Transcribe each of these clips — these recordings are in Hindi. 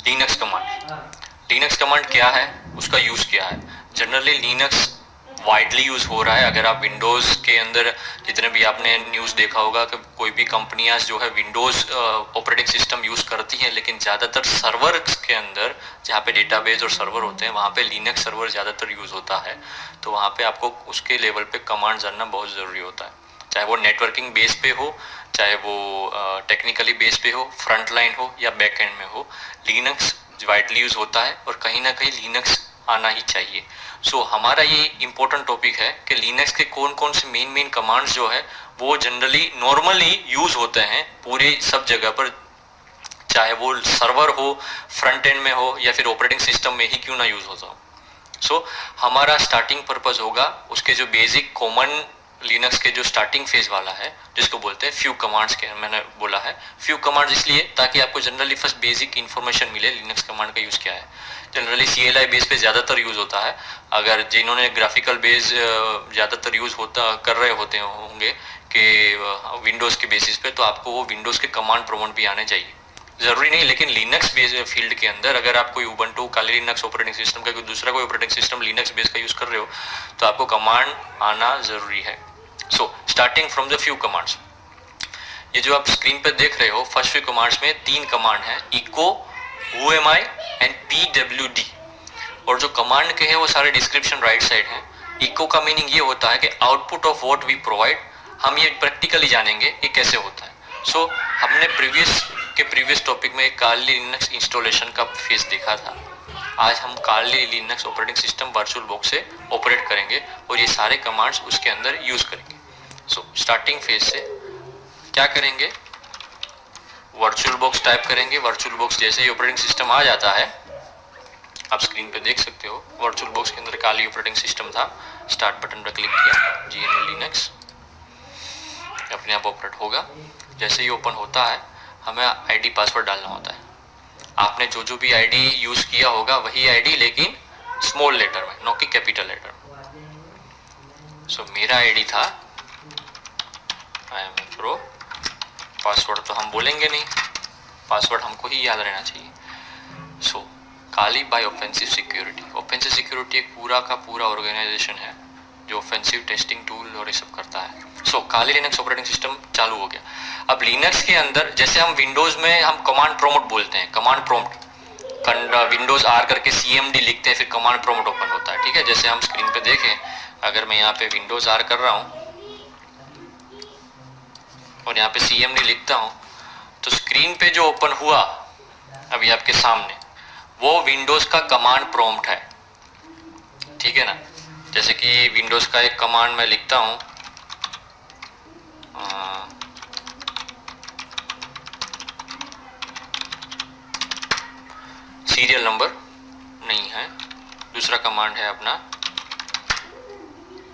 Linux command. लिनक्स कमांड क्या है, उसका यूज़ क्या है? जनरली लिनक्स वाइडली यूज़ हो रहा है। अगर आप विंडोज़ के अंदर जितने भी आपने न्यूज़ देखा होगा कि कोई भी कंपनियां जो है विंडोज़ ऑपरेटिंग सिस्टम यूज़ करती हैं, लेकिन ज़्यादातर सर्वर के अंदर जहाँ पे डेटाबेस और सर्वर होते हैं वहाँ पे लिनक्स सर्वर ज़्यादातर यूज़ होता है। तो वहाँ पे आपको उसके लेवल पे कमांड जानना बहुत ज़रूरी होता है, चाहे वो नेटवर्किंग बेस पे हो, चाहे वो टेक्निकली बेस पे हो, फ्रंट लाइन हो या बैक एंड में हो, लिनक्स वाइडली यूज़ होता है और कहीं ना कहीं लिनक्स आना ही चाहिए। सो हमारा ये इम्पोर्टेंट टॉपिक है कि लिनक्स के कौन कौन से मेन कमांड्स जो है वो जनरली नॉर्मली यूज़ होते हैं पूरे सब जगह पर, चाहे वो सर्वर हो, फ्रंट एंड में हो या फिर ऑपरेटिंग सिस्टम में ही क्यों ना यूज़ होता हो। सो हमारा स्टार्टिंग पर्पस होगा उसके जो बेसिक कॉमन लिनक्स के जो स्टार्टिंग फेज वाला है जिसको बोलते हैं फ्यू कमांड्स के, मैंने बोला है फ्यू कमांड्स इसलिए ताकि आपको जनरली फर्स्ट बेसिक इन्फॉर्मेशन मिले लिनक्स कमांड का यूज़ क्या है। जनरली CLI बेस पे ज़्यादातर यूज़ होता है। अगर जिन्होंने ग्राफिकल बेस ज़्यादातर यूज़ होता कर रहे होते होंगे कि विंडोज़ के बेसिस पे, तो आपको वो विंडोज़ के कमांड प्रॉम्प्ट भी आने चाहिए, ज़रूरी नहीं। लेकिन लिनक्स बेस फील्ड के अंदर अगर आप कोई उबंटू, काली लिनक्स ऑपरेटिंग सिस्टम का कोई दूसरा कोई ऑपरेटिंग सिस्टम लिनक्स बेस का यूज़ कर रहे हो तो आपको कमांड आना ज़रूरी है। So starting from the few commands, ये जो आप स्क्रीन पर देख रहे हो फर्स्ट फ्यू कमांड्स में 3 कमांड हैं, इको, whoami एंड pwd। और जो कमांड के हैं वो सारे डिस्क्रिप्शन राइट साइड हैं। इको का मीनिंग ये होता है कि output of what we provide. हम ये प्रैक्टिकली जानेंगे ये कैसे होता है। सो हमने प्रीवियस टॉपिक में काली लिनक्स इंस्टॉलेशन का फेज देखा था। आज हम Kali Linux operating system virtual box से ऑपरेट करेंगे और ये सारे कमांड्स उसके अंदर यूज करेंगे। सो स्टार्टिंग फेज से क्या करेंगे, वर्चुअल बॉक्स टाइप करेंगे। वर्चुअल बॉक्स जैसे ही ऑपरेटिंग सिस्टम आ जाता है, आप स्क्रीन पे देख सकते हो वर्चुअल बॉक्स के अंदर काली ऑपरेटिंग सिस्टम था। स्टार्ट बटन पर क्लिक किया, GNU लिनक्स अपने आप ऑपरेट होगा। जैसे ही ओपन होता है हमें आईडी पासवर्ड डालना होता है। आपने जो भी आईडी यूज किया होगा वही आईडी, लेकिन स्मॉल लेटर में, नो कि कैपिटल लेटर में। सो मेरा आईडी था IM प्रो। पासवर्ड तो हम बोलेंगे नहीं, पासवर्ड हमको ही याद रहना चाहिए। So Kali by offensive security. Offensive security एक पूरा का पूरा ऑर्गेनाइजेशन है जो ऑफेंसिव टेस्टिंग टूल और ये सब करता है। सो काली लिनक्स ऑपरेटिंग सिस्टम चालू हो गया। अब लिनक्स के अंदर जैसे हम विंडोज में हम कमांड प्रॉम्प्ट बोलते हैं, कमांड प्रॉम्प्ट विंडोज R करके CMD लिखते हैं, फिर कमांड प्रॉम्प्ट ओपन होता है। ठीक है, जैसे हम स्क्रीन पे देखें, अगर मैं यहाँ पे विंडोज R कर रहा हूँ और यहाँ पे CMD लिखता हूँ तो स्क्रीन पे जो ओपन हुआ अभी आपके सामने वो विंडोज का कमांड प्रॉम्प्ट है। ठीक है ना, जैसे कि विंडोज का एक कमांड मैं लिखता हूँ, सीरियल नंबर नहीं है, दूसरा कमांड है अपना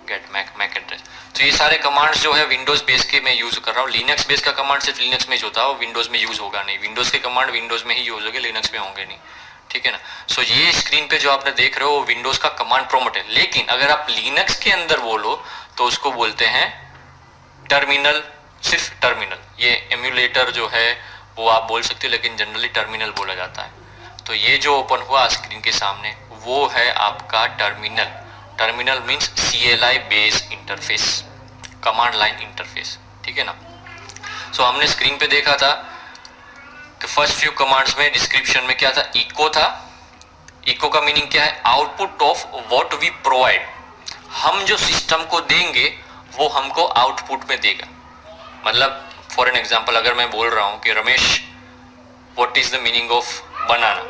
गेट मैक एड्रेस। तो ये सारे कमांड्स जो है विंडोज बेस के मैं यूज कर रहा हूँ। लिनक्स बेस का कमांड सिर्फ लिनक्स में ही होता है, विंडोज में यूज होगा नहीं। विंडोज के कमांड विंडोज में ही यूज होंगे, लिनक्स में होंगे नहीं। ठीक है ना। सो ये स्क्रीन पे जो आपने देख रहे हो वो विंडोज का कमांड प्रॉम्प्ट है। लेकिन अगर आप लिनक्स के अंदर बोलो तो उसको बोलते हैं टर्मिनल, सिर्फ टर्मिनल। ये एम्यूलेटर जो है वो आप बोल सकते हो, लेकिन जनरली टर्मिनल बोला जाता है। तो ये जो ओपन हुआ स्क्रीन के सामने वो है आपका terminal. Terminal means CLI base interface, command line interface. ठीक है ना। सो हमने स्क्रीन पे देखा था कि फर्स्ट फ्यू कमांड्स में डिस्क्रिप्शन में क्या था, इको था। इको का मीनिंग क्या है, output of what we provide. हम जो सिस्टम को देंगे वो हमको आउटपुट में देगा। मतलब फॉर एन एग्जांपल अगर मैं बोल रहा हूं कि Ramesh what is the meaning of बनाना,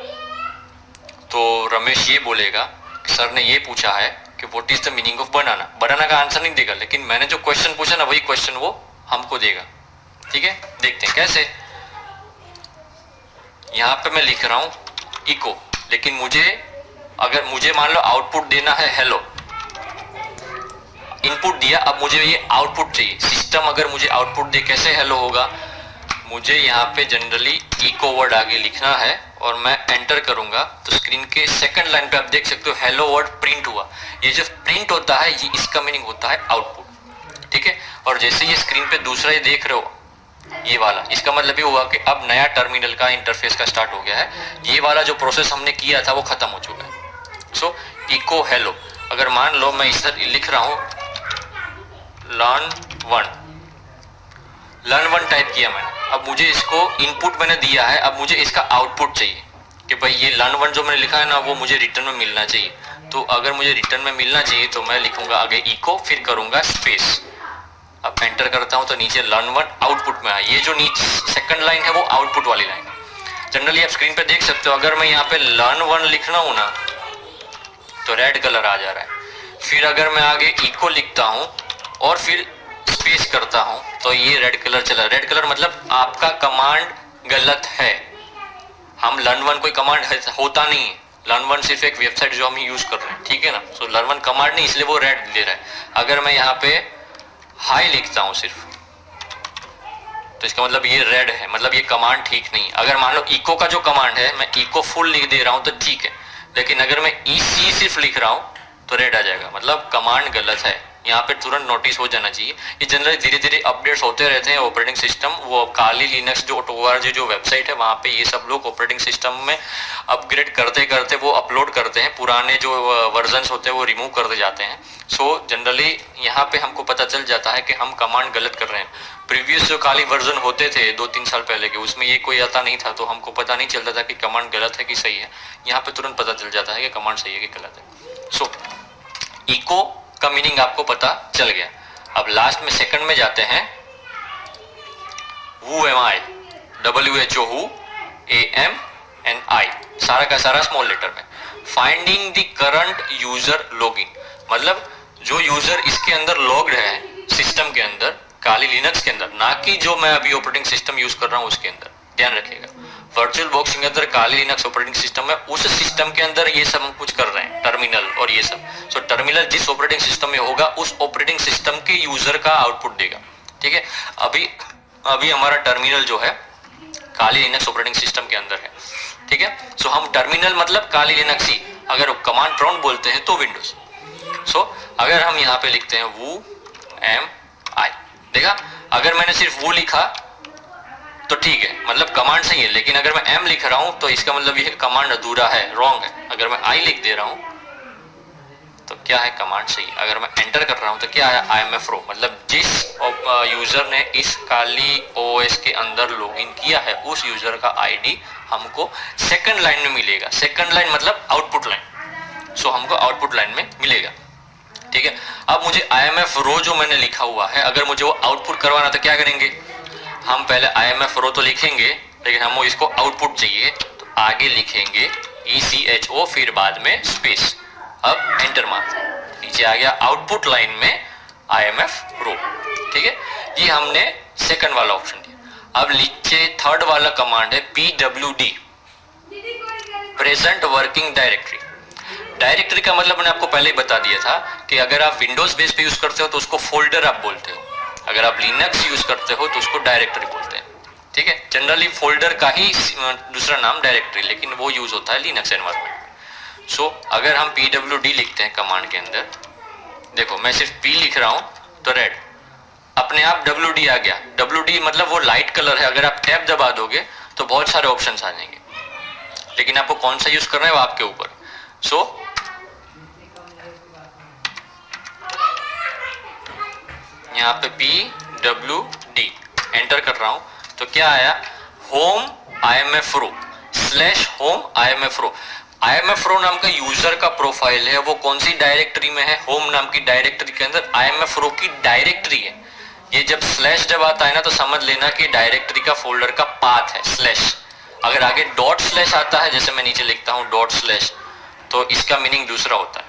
तो रमेश ये बोलेगा कि सर ने ये पूछा है कि what is the meaning of banana. Banana का आंसर नहीं देगा, लेकिन मैंने जो क्वेश्चन पूछा ना वही क्वेश्चन वो हमको देगा। ठीक है, देखते हैं कैसे। यहाँ पे मैं लिख रहा हूं इको, लेकिन मुझे मान लो आउटपुट देना है हेलो, इनपुट दिया, अब मुझे ये आउटपुट चाहिए। सिस्टम अगर मुझे आउटपुट दे कैसे हेलो होगा, मुझे यहाँ पे जनरली इको वर्ड आगे लिखना है और मैं एंटर करूंगा तो स्क्रीन के सेकंड लाइन पे आप देख सकते हो हेलो वर्ड प्रिंट हुआ। ये जो प्रिंट होता है ये इसका मीनिंग होता है आउटपुट। ठीक है, और जैसे ये स्क्रीन पे दूसरा ये देख रहे हो ये वाला, इसका मतलब ये हुआ कि अब नया टर्मिनल का इंटरफेस का स्टार्ट हो गया है। ये वाला जो प्रोसेस हमने किया था वो खत्म हो चुका है। सो इको हेलो, अगर मान लो मैं इस लिख रहा हूँ लर्न वन टाइप किया मैंने, अब मुझे इसको इनपुट मैंने दिया है, अब मुझे इसका आउटपुट चाहिए कि भाई ये लर्न वन जो मैंने लिखा है ना वो मुझे रिटर्न में मिलना चाहिए। तो अगर मुझे रिटर्न में मिलना चाहिए तो मैं लिखूंगा आगे इको, फिर करूंगा स्पेस। अब एंटर करता हूं तो नीचे लर्न वन आउटपुट में आया। ये जो नीचे सेकंड लाइन है वो आउटपुट वाली लाइन है। जनरली आप स्क्रीन पे देख सकते हो, अगर मैं यहाँ पे लर्न वन लिखना हूं ना तो रेड कलर आ जा रहा है। फिर अगर मैं आगे इको लिखता हूं और फिर स्पेस करता हूं तो ये रेड कलर चला। रेड कलर मतलब आपका कमांड गलत है। हम लर्न वन कोई कमांड होता नहीं है, लर्न वन सिर्फ एक वेबसाइट जो हम यूज कर रहे हैं, ठीक है ना। सो लर्न वन कमांड नहीं, इसलिए वो रेड दे रहा है। अगर मैं यहाँ पे हाई लिखता हूँ सिर्फ तो इसका मतलब ये रेड है, मतलब ये कमांड ठीक नहीं। अगर मान लो इको का जो कमांड है मैं इको फुल लिख दे रहा हूँ तो ठीक है, लेकिन अगर मैं EC सिर्फ लिख रहा हूँ तो रेड आ जाएगा, मतलब कमांड गलत है। यहाँ पे तुरंत नोटिस हो जाना चाहिए। ये जनरली धीरे धीरे अपडेट्स होते रहते हैं ऑपरेटिंग सिस्टम। वो काली linux.org जो वेबसाइट है वहाँ पे ये सब लोग ऑपरेटिंग सिस्टम में अपग्रेड करते करते वो अपलोड करते हैं, पुराने जो वर्जन्स होते हैं वो रिमूव करते जाते हैं। सो जनरली यहाँ पे हमको पता चल जाता है कि हम कमांड गलत कर रहे हैं। प्रीवियस जो काली वर्जन होते थे 2-3 साल पहले के, उसमें ये कोई आता नहीं था, तो हमको पता नहीं चलता था कि कमांड गलत है कि सही है। यहाँ पे तुरंत पता चल जाता है कि कमांड सही है कि गलत है। सो इको का मीनिंग आपको पता चल गया। अब लास्ट में सेकंड में जाते हैं, who am I, WHO who, AMNI, सारा का सारा स्मॉल लेटर में। Finding the current user login, मतलब जो यूजर इसके अंदर लॉग्ड है सिस्टम के अंदर, काली लिनक्स के अंदर, ना कि जो मैं अभी ऑपरेटिंग सिस्टम यूज कर रहा हूं उसके अंदर। ध्यान रखिएगा, वर्चुअल बॉक्स के अंदर काली लिनक्स ऑपरेटिंग सिस्टम है, उस सिस्टम के अंदर ये सब हम कुछ कर रहे हैं, टर्मिनल और ये सब। सो टर्मिनल जिस ऑपरेटिंग सिस्टम में होगा उस ऑपरेटिंग सिस्टम के यूजर का आउटपुट देगा, ठीक है। अभी हमारा टर्मिनल जो है काली लिनक्स ऑपरेटिंग सिस्टम के अंदर है, ठीक है। सो हम टर्मिनल मतलब काली लिनक्स ही, अगर कमांड प्रॉम्प्ट बोलते हैं तो विंडोज। सो अगर हम यहाँ पे लिखते हैं who am I, देखा अगर मैंने सिर्फ वो लिखा तो ठीक है, मतलब कमांड सही है, लेकिन अगर मैं एम लिख रहा हूं तो इसका मतलब ये कमांड अधूरा है, रॉन्ग है। अगर मैं आई लिख दे रहा हूं तो क्या है, कमांड सही। अगर मैं एंटर कर रहा हूं तो क्या है, IMFRO, मतलब जिस यूजर ने इस काली OS के अंदर लॉगिन किया है उस यूजर का ID हमको सेकंड लाइन में मिलेगा। सेकंड लाइन मतलब आउटपुट लाइन। सो हमको आउटपुट लाइन में मिलेगा, ठीक है। अब मुझे IMFRO जो मैंने लिखा हुआ है, अगर मुझे वो आउटपुट करवाना तो क्या करेंगे, हम पहले IMFRO तो लिखेंगे, लेकिन हमको इसको आउटपुट चाहिए तो आगे लिखेंगे ECHO, फिर बाद में स्पेस। अब एंटर मारते हैं, नीचे आ गया आउटपुट लाइन में IMFRO, ठीक है। ये हमने सेकंड वाला ऑप्शन दिया। अब नीचे थर्ड वाला कमांड है PWD, present working directory. Directory का मतलब मैंने आपको पहले ही बता दिया था कि अगर आप विंडोज बेस पे यूज करते हो तो उसको फोल्डर आप बोलते हो, अगर आप लिनक्स यूज करते हो तो उसको डायरेक्टरी बोलते हैं, ठीक है। जनरली फोल्डर का ही दूसरा नाम डायरेक्टरी, लेकिन वो यूज होता है लिनक्स एनवायरनमेंट में। सो अगर हम PWD लिखते हैं कमांड के अंदर, देखो मैं सिर्फ P लिख रहा हूं तो रेड, अपने आप WD आ गया। WD मतलब वो लाइट कलर है, अगर आप टैब दबा दोगे तो बहुत सारे ऑप्शन आ जाएंगे, लेकिन आपको कौन सा यूज करना है वो आपके ऊपर। सो यहाँ पे PWD एंटर कर रहा हूं तो क्या आया, home IMFRO /home IMFRO। IMFRO नाम का यूजर का प्रोफाइल है, वो कौन सी डायरेक्टरी में है, होम नाम की डायरेक्टरी के अंदर IMFRO की डायरेक्टरी है। ये जब स्लैश जब आता है ना तो समझ लेना कि डायरेक्टरी का फोल्डर का पाथ है स्लैश। अगर आगे डॉट स्लैश आता है, जैसे मैं नीचे लिखता हूँ डॉट स्लैश, तो इसका मीनिंग दूसरा होता है,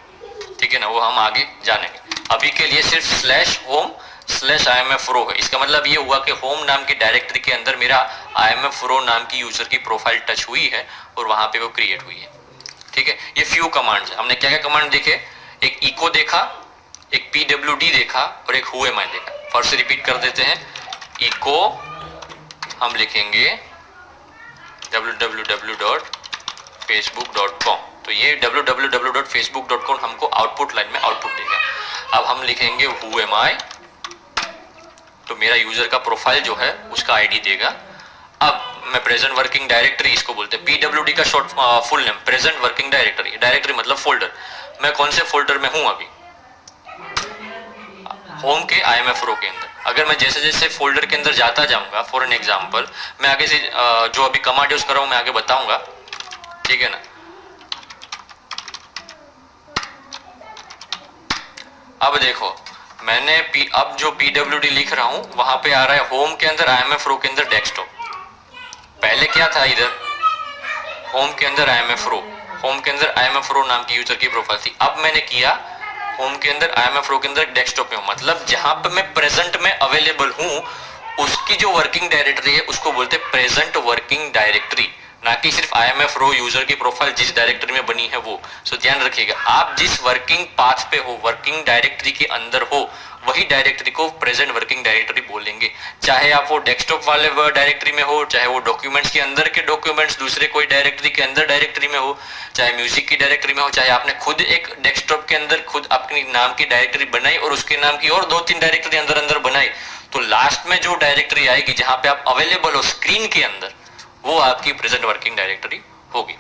ठीक है ना, वो हम आगे जानेंगे। अभी के लिए सिर्फ /home /IMFRO है। इसका मतलब ये हुआ कि होम नाम की डायरेक्टरी के अंदर मेरा IMFRO नाम की यूजर की प्रोफाइल टच हुई है और वहां पे वो क्रिएट हुई है, ठीक है। ये फ्यू कमांड्स है। हमने क्या क्या कमांड देखे, एक इको देखा, एक PWD देखा और एक who am I देखा। फिर से रिपीट कर देते हैं, इको हम लिखेंगे www.facebook.com, तो ये www.facebook.com हमको आउटपुट लाइन में आउटपुट देगा। अब हम लिखेंगे who am I तो मेरा यूजर का प्रोफाइल जो है उसका आईडी देगा। अब मैं प्रेजेंट वर्किंग डायरेक्टरी इसको बोलते हैं, पीडब्ल्यूडी का short full name present working directory, directory मतलब फोल्डर। मैं कौन से फोल्डर में हूं अभी, होम के IMF रो के अंदर। अगर मैं जैसे जैसे फोल्डर के अंदर जाता जाऊंगा, फॉर एन एग्जांपल मैं आगे से जो अभी कमांड यूज कर रहा हूं मैं आगे बताऊंगा, ठीक है ना। अब देखो मैंने अब जो पीडब्ल्यूडी लिख रहा हूं वहां पे आ रहा है होम के अंदर IMF रो के अंदर डेस्कटॉप। पहले क्या था इधर, होम के अंदर IMF रो, होम के अंदर IMF रो नाम की यूजर की प्रोफाइल थी। अब मैंने किया होम के अंदर IMF रो के अंदर डेस्कटॉप में हूं, मतलब जहां पे मैं प्रेजेंट में अवेलेबल हूं उसकी जो वर्किंग डायरेक्टरी है उसको बोलते हैं प्रेजेंट वर्किंग डायरेक्टरी, ना कि सिर्फ IMF रो यूजर की प्रोफाइल जिस डायरेक्टरी में बनी है वो। सो ध्यान रखिएगा, आप जिस वर्किंग पाथ पे हो, वर्किंग डायरेक्टरी के अंदर हो, वही डायरेक्टरी को प्रेजेंट वर्किंग डायरेक्टरी बोलेंगे। चाहे आप वो डेस्कटॉप वाले डायरेक्टरी में हो, चाहे वो डॉक्यूमेंट्स के अंदर के डॉक्यूमेंट्स दूसरे कोई डायरेक्टरी के अंदर डायरेक्टरी में हो, चाहे म्यूजिक की डायरेक्टरी में हो, चाहे आपने खुद एक डेस्कटॉप के अंदर खुद अपनी नाम की डायरेक्टरी बनाई और उसके नाम की और 2-3 डायरेक्टरी अंदर अंदर बनाई, तो लास्ट में जो डायरेक्टरी आएगी जहां पे आप अवेलेबल हो स्क्रीन के अंदर, वो आपकी प्रेजेंट वर्किंग डायरेक्टरी होगी।